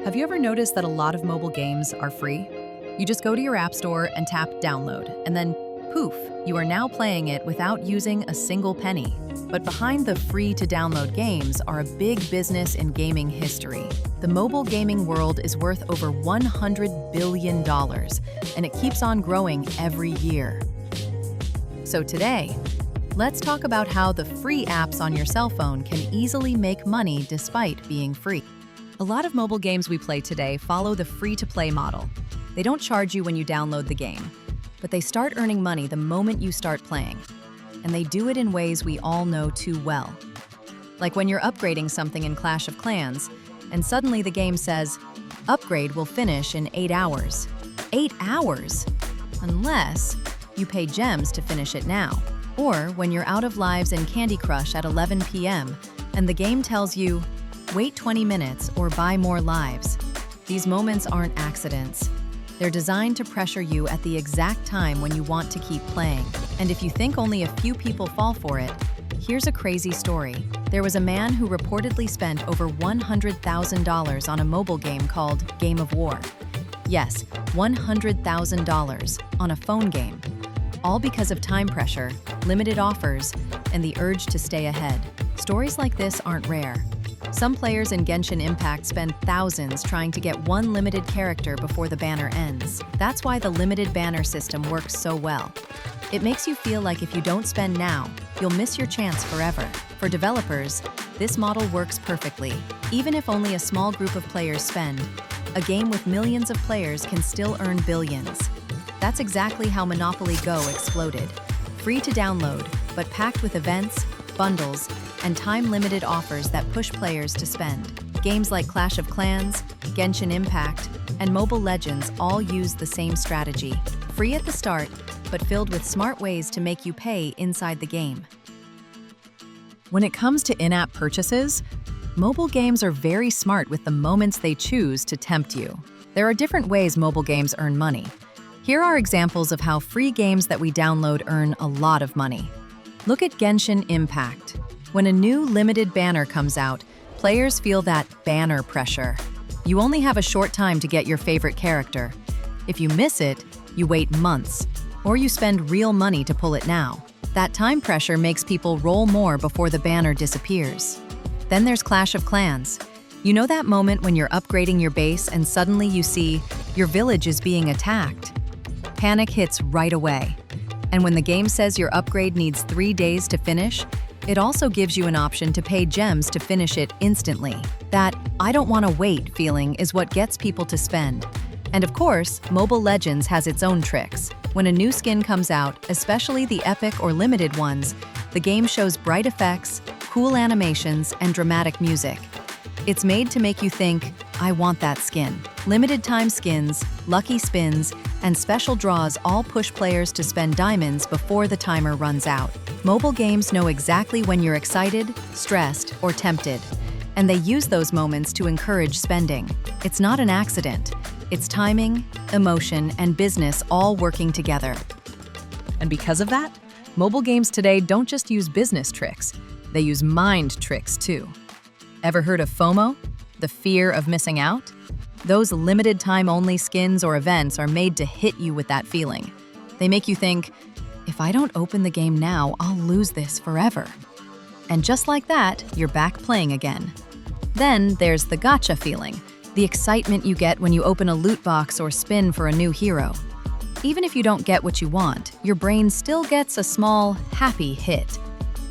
Have you ever noticed that a lot of mobile games are free? You just go to your app store and tap download, and then poof, you are now playing it without using a single penny. But behind the free-to-download games are a big business in gaming history. The mobile gaming world is worth over $100 billion, and it keeps on growing every year. So today, let's talk about how the free apps on your cell phone can easily make money despite being free. A lot of mobile games we play today follow the free-to-play model. They don't charge you when you download the game, but they start earning money the moment you start playing. And they do it in ways we all know too well. Like when you're upgrading something in Clash of Clans, and suddenly the game says, "Upgrade will finish in 8 hours." 8 hours! Unless you pay gems to finish it now. Or when you're out of lives in Candy Crush at 11 p.m., and the game tells you, "Wait 20 minutes or buy more lives." These moments aren't accidents. They're designed to pressure you at the exact time when you want to keep playing. And if you think only a few people fall for it, here's a crazy story. There was a man who reportedly spent over $100,000 on a mobile game called Game of War. Yes, $100,000 on a phone game. All because of time pressure, limited offers, and the urge to stay ahead. Stories like this aren't rare. Some players in Genshin Impact spend thousands trying to get one limited character before the banner ends. That's why the limited banner system works so well. It makes you feel like if you don't spend now, you'll miss your chance forever. For developers, this model works perfectly. Even if only a small group of players spend, a game with millions of players can still earn billions. That's exactly how Monopoly Go exploded. Free to download, but packed with events, bundles, and time-limited offers that push players to spend. Games like Clash of Clans, Genshin Impact, and Mobile Legends all use the same strategy. Free at the start, but filled with smart ways to make you pay inside the game. When it comes to in-app purchases, mobile games are very smart with the moments they choose to tempt you. There are different ways mobile games earn money. Here are examples of how free games that we download earn a lot of money. Look at Genshin Impact. When a new limited banner comes out, players feel that banner pressure. You only have a short time to get your favorite character. If you miss it, you wait months, or you spend real money to pull it now. That time pressure makes people roll more before the banner disappears. Then there's Clash of Clans. You know that moment when you're upgrading your base and suddenly you see your village is being attacked? Panic hits right away. And when the game says your upgrade needs 3 days to finish, it also gives you an option to pay gems to finish it instantly. That "I don't want to wait" feeling is what gets people to spend. And of course, Mobile Legends has its own tricks. When a new skin comes out, especially the epic or limited ones, the game shows bright effects, cool animations, and dramatic music. It's made to make you think, "I want that skin." Limited time skins, lucky spins, and special draws all push players to spend diamonds before the timer runs out. Mobile games know exactly when you're excited, stressed, or tempted, and they use those moments to encourage spending. It's not an accident. It's timing, emotion, and business all working together. And because of that, mobile games today don't just use business tricks, they use mind tricks too. Ever heard of FOMO? The fear of missing out? Those limited time only skins or events are made to hit you with that feeling. They make you think, "If I don't open the game now, I'll lose this forever." And just like that, you're back playing again. Then there's the gotcha feeling, the excitement you get when you open a loot box or spin for a new hero. Even if you don't get what you want, your brain still gets a small, happy hit.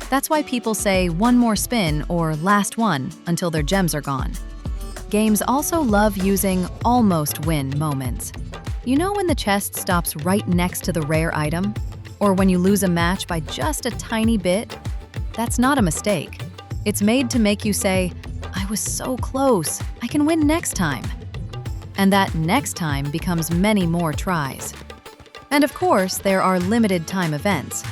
That's why people say "one more spin" or "last one" until their gems are gone. Games also love using almost win moments. You know when the chest stops right next to the rare item? Or when you lose a match by just a tiny bit? That's not a mistake. It's made to make you say, "I was so close, I can win next time." And that next time becomes many more tries. And of course, there are limited time events.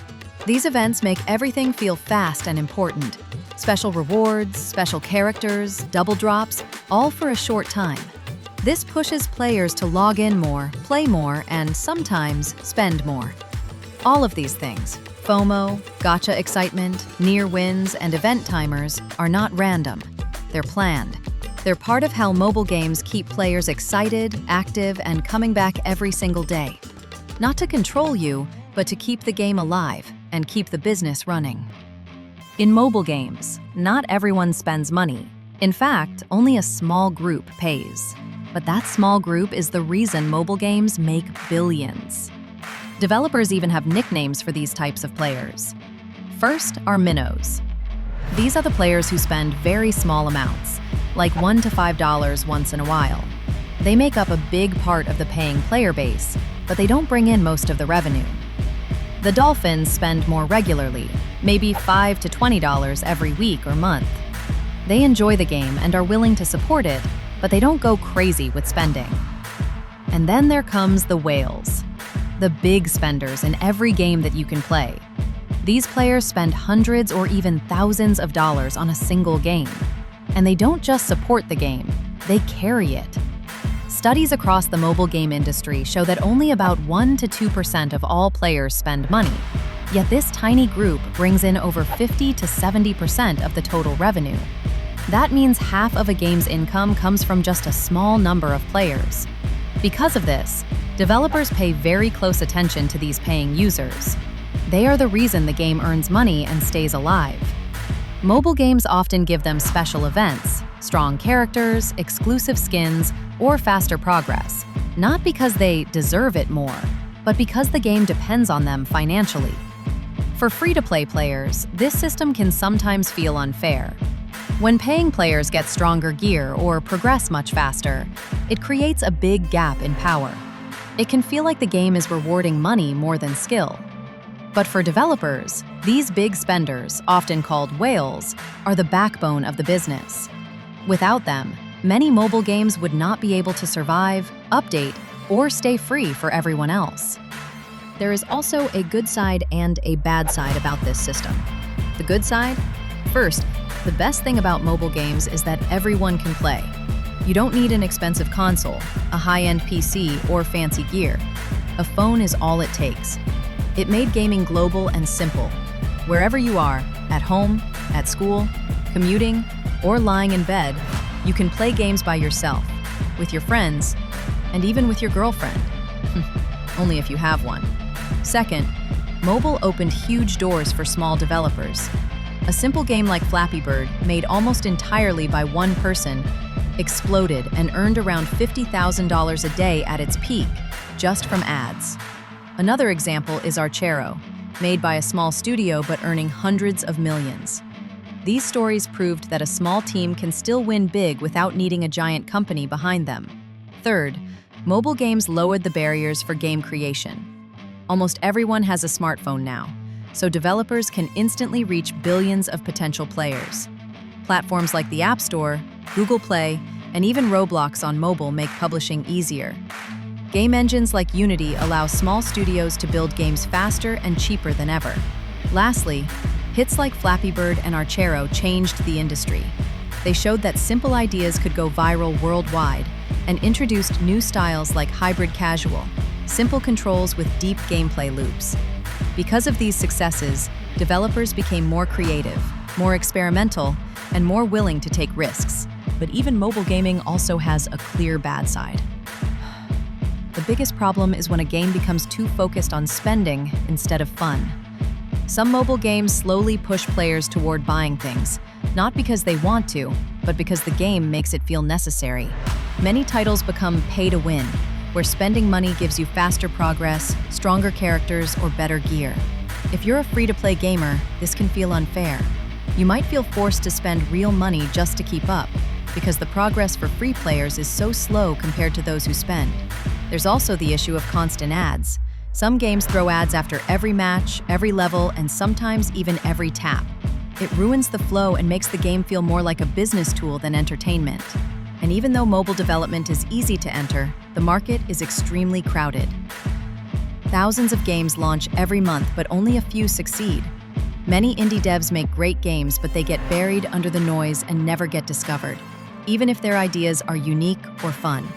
These events make everything feel fast and important. Special rewards, special characters, double drops, all for a short time. This pushes players to log in more, play more, and sometimes spend more. All of these things, FOMO, gotcha excitement, near wins, and event timers, are not random. They're planned. They're part of how mobile games keep players excited, active, and coming back every single day. Not to control you, but to keep the game alive and keep the business running. In mobile games, not everyone spends money. In fact, only a small group pays. But that small group is the reason mobile games make billions. Developers even have nicknames for these types of players. First are minnows. These are the players who spend very small amounts, like $1 to $5 once in a while. They make up a big part of the paying player base, but they don't bring in most of the revenue. The dolphins spend more regularly, maybe $5 to $20 every week or month. They enjoy the game and are willing to support it, but they don't go crazy with spending. And then there comes the whales, the big spenders in every game that you can play. These players spend hundreds or even thousands of dollars on a single game. And they don't just support the game, they carry it. Studies across the mobile game industry show that only about 1 to 2% of all players spend money. Yet this tiny group brings in over 50 to 70% of the total revenue. That means half of a game's income comes from just a small number of players. Because of this, developers pay very close attention to these paying users. They are the reason the game earns money and stays alive. Mobile games often give them special events, strong characters, exclusive skins, or faster progress, not because they deserve it more, but because the game depends on them financially. For free-to-play players, this system can sometimes feel unfair. When paying players get stronger gear or progress much faster, it creates a big gap in power. It can feel like the game is rewarding money more than skill. But for developers, these big spenders, often called whales, are the backbone of the business. Without them, many mobile games would not be able to survive, update, or stay free for everyone else. There is also a good side and a bad side about this system. The good side? First, the best thing about mobile games is that everyone can play. You don't need an expensive console, a high-end PC, or fancy gear. A phone is all it takes. It made gaming global and simple. Wherever you are, at home, at school, commuting, or lying in bed, you can play games by yourself, with your friends, and even with your girlfriend. Only if you have one. Second, mobile opened huge doors for small developers. A simple game like Flappy Bird, made almost entirely by one person, exploded and earned around $50,000 a day at its peak, just from ads. Another example is Archero, made by a small studio but earning hundreds of millions. These stories proved that a small team can still win big without needing a giant company behind them. Third, mobile games lowered the barriers for game creation. Almost everyone has a smartphone now, so developers can instantly reach billions of potential players. Platforms like the App Store, Google Play, and even Roblox on mobile make publishing easier. Game engines like Unity allow small studios to build games faster and cheaper than ever. Lastly, hits like Flappy Bird and Archero changed the industry. They showed that simple ideas could go viral worldwide and introduced new styles like hybrid casual, simple controls with deep gameplay loops. Because of these successes, developers became more creative, more experimental, and more willing to take risks. But even mobile gaming also has a clear bad side. The biggest problem is when a game becomes too focused on spending instead of fun. Some mobile games slowly push players toward buying things, not because they want to, but because the game makes it feel necessary. Many titles become pay to win, where spending money gives you faster progress, stronger characters, or better gear. If you're a free-to-play gamer, this can feel unfair. You might feel forced to spend real money just to keep up, because the progress for free players is so slow compared to those who spend. There's also the issue of constant ads. Some games throw ads after every match, every level, and sometimes even every tap. It ruins the flow and makes the game feel more like a business tool than entertainment. And even though mobile development is easy to enter, the market is extremely crowded. Thousands of games launch every month, but only a few succeed. Many indie devs make great games, but they get buried under the noise and never get discovered, even if their ideas are unique or fun.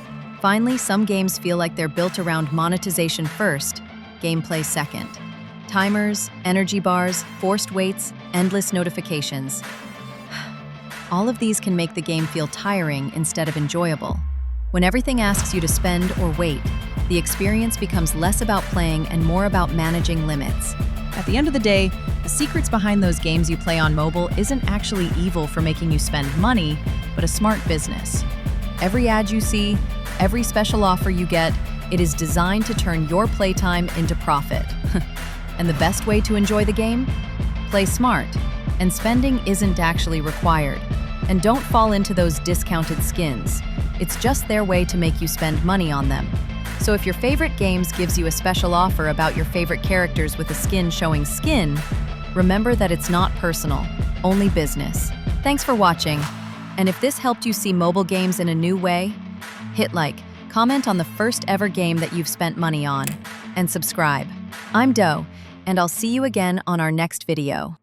Finally, some games feel like they're built around monetization first, gameplay second. Timers, energy bars, forced waits, endless notifications. All of these can make the game feel tiring instead of enjoyable. When everything asks you to spend or wait, the experience becomes less about playing and more about managing limits. At the end of the day, the secrets behind those games you play on mobile isn't actually evil for making you spend money, but a smart business. Every ad you see, every special offer you get, it is designed to turn your playtime into profit. And the best way to enjoy the game? Play smart. And spending isn't actually required. And don't fall into those discounted skins. It's just their way to make you spend money on them. So if your favorite games gives you a special offer about your favorite characters with a skin showing skin, remember that it's not personal, only business. Thanks for watching. And if this helped you see mobile games in a new way, hit like, comment on the first ever game that you've spent money on, and subscribe. I'm Doe, and I'll see you again on our next video.